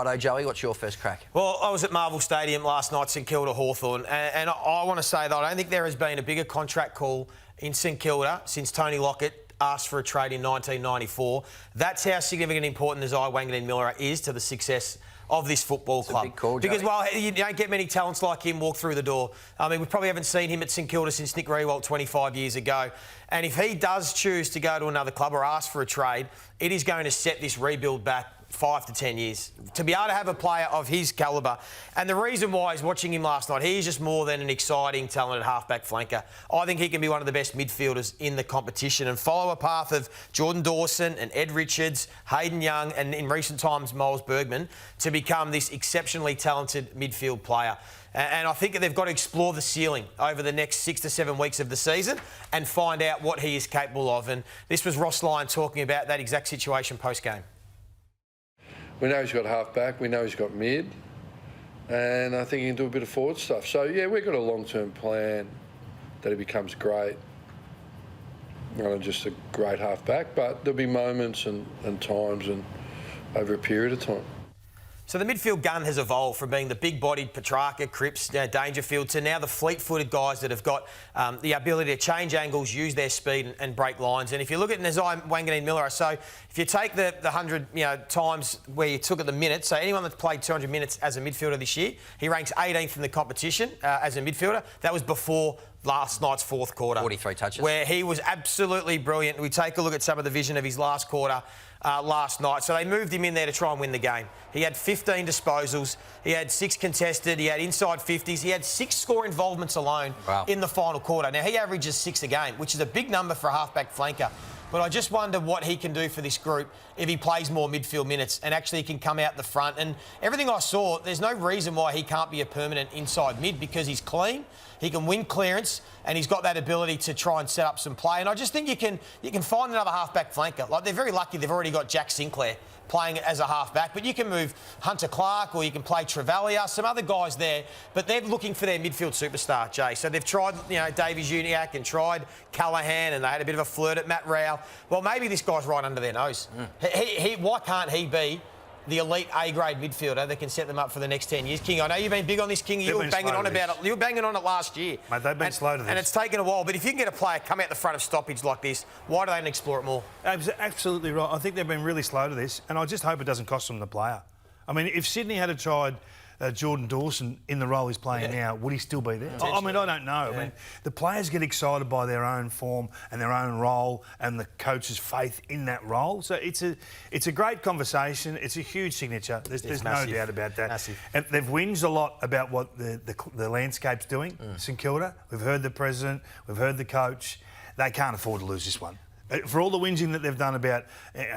Righto, Joey, what's your first crack? Well, I was at Marvel Stadium last night, St Kilda Hawthorn, and I want to say that I don't think there has been a bigger contract call in St Kilda since Tony Lockett asked for a trade in 1994. That's how significant and important Nasiah Wanganeen-Milera is to the success of this football club. A big call, because, Joey. well, you don't get many talents like him walk through the door. I mean, we probably haven't seen him at St Kilda since Nick Riewoldt 25 years ago. And if he does choose to go to another club or ask for a trade, it is going to set this rebuild back 5 to 10 years. To be able to have a player of his calibre. And the reason why is watching him last night, he's just more than an exciting, talented half-back flanker. I think he can be one of the best midfielders in the competition and follow a path of Jordan Dawson and Ed Richards, Hayden Young and in recent times Miles Bergman to become this exceptionally talented midfield player. And I think that they've got to explore the ceiling over the next 6 to 7 weeks of the season and find out what he is capable of. And this was Ross Lyon talking about that exact situation post-game. We know he's got half-back, we know he's got mid, and I think he can do a bit of forward stuff. So, yeah, we've got a long-term plan that he becomes great. Not just a great half-back, but there'll be moments and times and over a period of time. So the midfield gun has evolved from being the big-bodied Petrarca, Cripps, Dangerfield to now the fleet-footed guys that have got the ability to change angles, use their speed and break lines. And if you look at Nasiah Wanganeen-Milera, so if you take the 100 times where you took at the minutes, so anyone that's played 200 minutes as a midfielder this year, he ranks 18th in the competition as a midfielder. That was before last night's fourth quarter. 43 touches. Where he was absolutely brilliant. We take a look at some of the vision of his last quarter last night. So they moved him in there to try and win the game. He had 15 disposals. He had 6 contested. He had inside 50s. He had 6 score involvements alone in the final quarter. Now, he averages 6 a game, which is a big number for a half-back flanker. But I just wonder what he can do for this group if he plays more midfield minutes and actually can come out the front. And everything I saw, there's no reason why he can't be a permanent inside mid because he's clean, he can win clearance, and he's got that ability to try and set up some play. And I just think you can find another half-back flanker. Like, they're very lucky they've already got Jack Sinclair playing as a half-back, but you can move Hunter Clark or you can play Travalia, some other guys there, but they're looking for their midfield superstar, Jay. So they've tried, Davies Uniacke and tried Callaghan, and they had a bit of a flirt at Matt Rowell. Well, maybe this guy's right under their nose. Why can't he be the elite A-grade midfielder that can set them up for the next 10 years? King, I know you've been big on this, King. You were banging on about it. You were banging on it last year. Mate, they've been slow to this. And it's taken a while. But if you can get a player come out the front of stoppage like this, why do they not explore it more? Absolutely right. I think they've been really slow to this, and I just hope it doesn't cost them the player. I mean, if Sydney had tried Jordan Dawson in the role he's playing now, would he still be there? I mean, I don't know. I mean, the players get excited by their own form and their own role and the coach's faith in that role. So it's a great conversation. It's a huge signature. There's no doubt about that. Massive. And they've whinged a lot about what the landscape's doing. St Kilda, we've heard the president, we've heard the coach. They can't afford to lose this one. For all the whinging that they've done about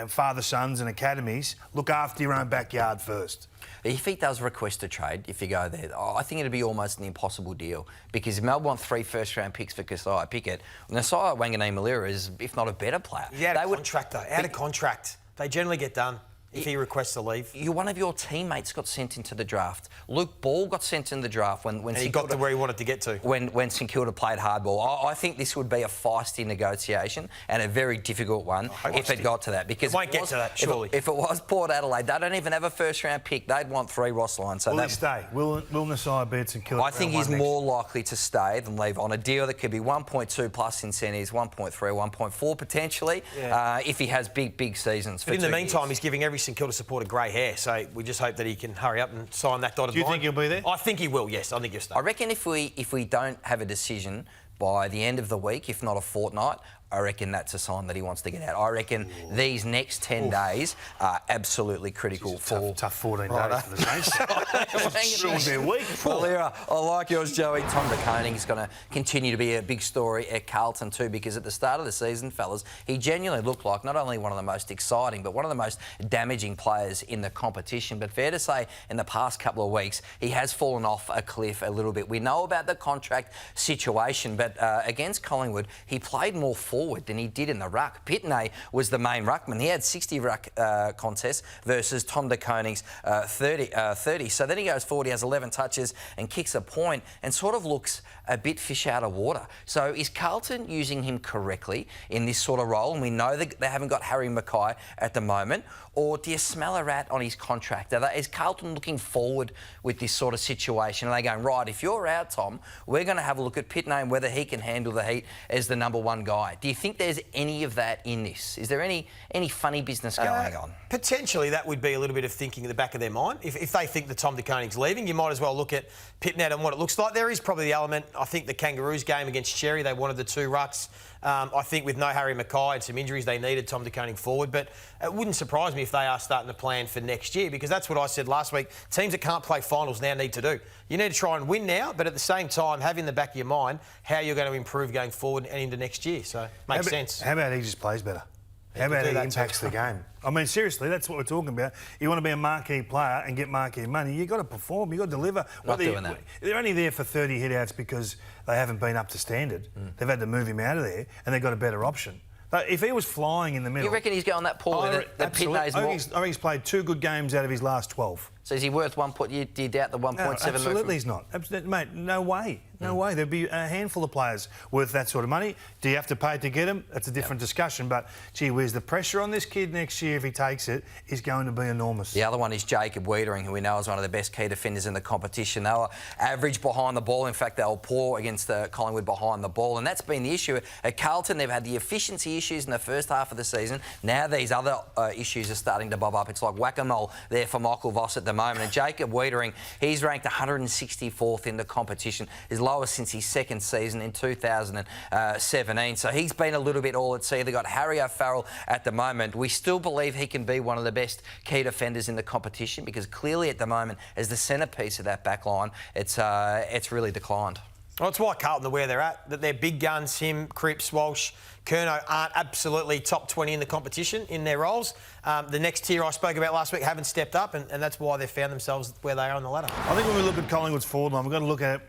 father-sons and academies, look after your own backyard first. If he does request a trade, if you go there, I think it'd be almost an impossible deal because if Melbourne want 3 first-round picks for Nasiah Pickett, Nasiah Wanganeen-Milera is, if not a better player. He had a contract, though. Out of contract. They generally get done if he requests to leave. One of your teammates got sent into the draft. Luke Ball got sent in the draft when he got to where he wanted to get to. When St Kilda played hardball. I think this would be a feisty negotiation and a very difficult one if it got to that. Because it won't get to that, surely. If it was Port Adelaide, they don't even have a first-round pick. They'd want 3 Ross Lyon. So will he stay? Will Nasiah be at St Kilda? I think he's more likely to stay than leave on a deal that could be 1.2 plus incentives, 1.3, 1.4 potentially, if he has big seasons. But in the meantime, he's giving every St Kilda supporter grey hair, so we just hope that he can hurry up and sign that dotted line. Do you think he'll be there? I think he will, yes. I think he'll stay. I reckon if we don't have a decision by the end of the week, if not a fortnight, I reckon that's a sign that he wants to get out. I reckon these next 10 days are absolutely critical for... Tough 14 days for the Saints. Ruined their week. Milera, I like yours, Joey. Tom de Koning is going to continue to be a big story at Carlton too, because at the start of the season, fellas, he genuinely looked like not only one of the most exciting, but one of the most damaging players in the competition. But fair to say, in the past couple of weeks, he has fallen off a cliff a little bit. We know about the contract situation, but against Collingwood, he played more forward than he did in the ruck. Pitney was the main ruckman. He had 60 ruck contests versus Tom de Koning's 30. So then he goes forward, he has 11 touches and kicks a point and sort of looks a bit fish out of water. So is Carlton using him correctly in this sort of role? And we know that they haven't got Harry Mackay at the moment. or do you smell a rat on his contract? Is Carlton looking forward with this sort of situation? Are they going, right, if you're out, Tom, we're going to have a look at Pitney and whether he can handle the heat as the number one guy. Do you think there's any of that in this? Is there any funny business going on? Potentially, that would be a little bit of thinking in the back of their mind. If they think that Tom de Koning's leaving, you might as well look at Pitney and what it looks like. There is probably the element, I think the Kangaroos game against Cherry, they wanted the two rucks. I think with no Harry Mackay and some injuries, they needed Tom de Koning forward. But it wouldn't surprise me if they are starting to plan for next year, because that's what I said last week. Teams that can't play finals now need to do. You need to try and win now, but at the same time, have in the back of your mind how you're going to improve going forward and into next year. So, makes sense. How about he just plays better? How about he impacts the game? I mean, seriously, that's what we're talking about. You want to be a marquee player and get marquee money, you've got to perform, you've got to deliver. Not doing that. They're only there for 30 hit-outs because they haven't been up to standard. They've had to move him out of there and they've got a better option. But if he was flying in the middle... You reckon he's going that poorly? Absolutely. I think he's played 2 good games out of his last 12. So is he worth do you doubt the 1.7 No, absolutely he's not. Mate, no way. No way. There'd be a handful of players worth that sort of money. Do you have to pay to get him? That's a different discussion. But, gee whiz, the pressure on this kid next year, if he takes it, is going to be enormous. The other one is Jacob Wiedering, who we know is one of the best key defenders in the competition. They were average behind the ball. In fact, they were poor against Collingwood behind the ball. And that's been the issue. At Carlton, they've had the efficiency issues in the first half of the season. Now these other issues are starting to bob up. It's like whack-a-mole there for Michael Voss at the moment. And Jacob Wiedering, he's ranked 164th in the competition, his lowest since his second season in 2017. So he's been a little bit all at sea. They've got Harry O'Farrell at the moment. We still believe he can be one of the best key defenders in the competition, because clearly at the moment, as the centrepiece of that back line, it's really declined. Well, it's why Carlton are where they're at, that they're big guns, him, Cripps, Walsh, Curnow aren't absolutely top 20 in the competition in their roles. The next tier I spoke about last week haven't stepped up, and that's why they've found themselves where they are on the ladder. I think when we look at Collingwood's forward line, we've got to look at it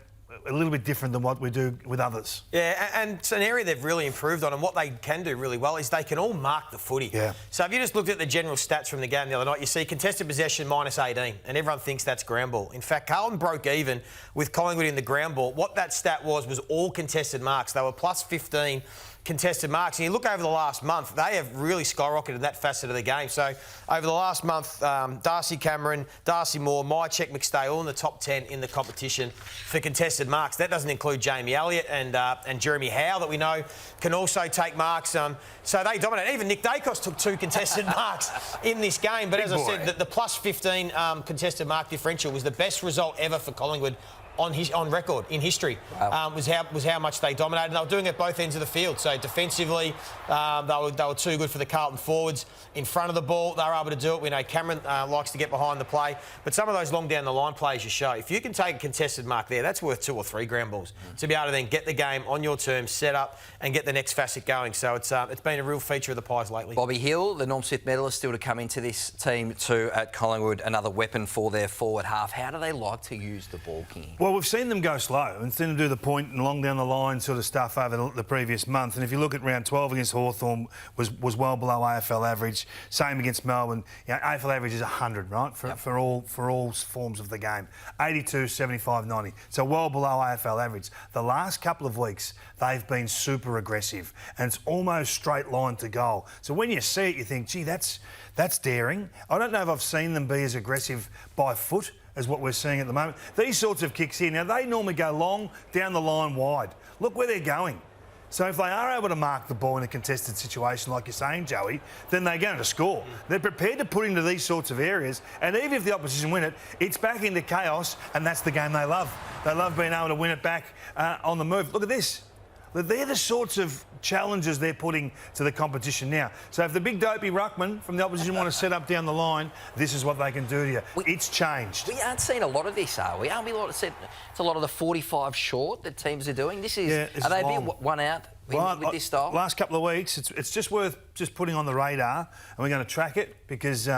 a little bit different than what we do with others. Yeah, and it's an area they've really improved on, and what they can do really well is they can all mark the footy. Yeah. So if you just looked at the general stats from the game the other night, you see contested possession -18, and everyone thinks that's ground ball. In fact, Carlton broke even with Collingwood in the ground ball. What that stat was all contested marks. They were +15 contested marks. And you look over the last month, they have really skyrocketed that facet of the game. So over the last month, Darcy Cameron, Darcy Moore, Mycheck, McStay, all in the top 10 in the competition for contested marks. That doesn't include Jamie Elliott and Jeremy Howe, that we know can also take marks. So they dominate. Even Nick Dacos took 2 contested marks in this game. But as I said, the +15 contested mark differential was the best result ever for Collingwood on record in history. Wow. Was how much they dominated. And they were doing it at both ends of the field. So defensively, they were too good for the Carlton forwards. In front of the ball, they were able to do it. We know Cameron likes to get behind the play. But some of those long down the line plays you show, if you can take a contested mark there, that's worth 2 or 3 ground balls to be able to then get the game on your terms, set up and get the next facet going. So it's been a real feature of the Pies lately. Bobby Hill, the Norm Smith medalist, still to come into this team too at Collingwood, another weapon for their forward half. How do they like to use the ball, King? Well, we've seen them go slow and seen them do the point and long down the line sort of stuff over the previous month. And if you look at round 12 against Hawthorn, was well below AFL average. Same against Melbourne. You know, AFL average is 100, right, for all forms of the game. 82, 75, 90. So well below AFL average. The last couple of weeks, they've been super aggressive, and it's almost straight line to goal. So when you see it, you think, gee, that's daring. I don't know if I've seen them be as aggressive by foot as what we're seeing at the moment. These sorts of kicks here, now they normally go long, down the line, wide. Look where they're going. So if they are able to mark the ball in a contested situation, like you're saying, Joey, then they're going to score. They're prepared to put into these sorts of areas, and even if the opposition win it, it's back into chaos, and that's the game they love. They love being able to win it back on the move. Look at this. They're the sorts of challenges they're putting to the competition now. So if the big dopey ruckman from the opposition want to set up down the line, this is what they can do to you. It's changed. We aren't seeing a lot of this, are we? Aren't we? It's a lot of the 45 short that teams are doing. This is. Are they being one out with this style? Last couple of weeks, it's just worth just putting on the radar, and we're going to track it, because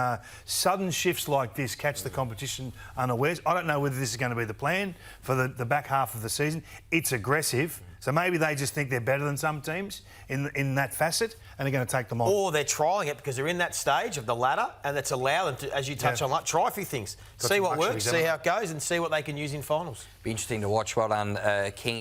sudden shifts like this catch the competition unawares. I don't know whether this is going to be the plan for the back half of the season. It's aggressive. So maybe they just think they're better than some teams in that facet, and they're going to take them on. Or they're trialling it because they're in that stage of the ladder, and it's allowed them to, as you touch on, like, try a few things, see what works, see how it goes, and see what they can use in finals. Be interesting to watch. Well done, King.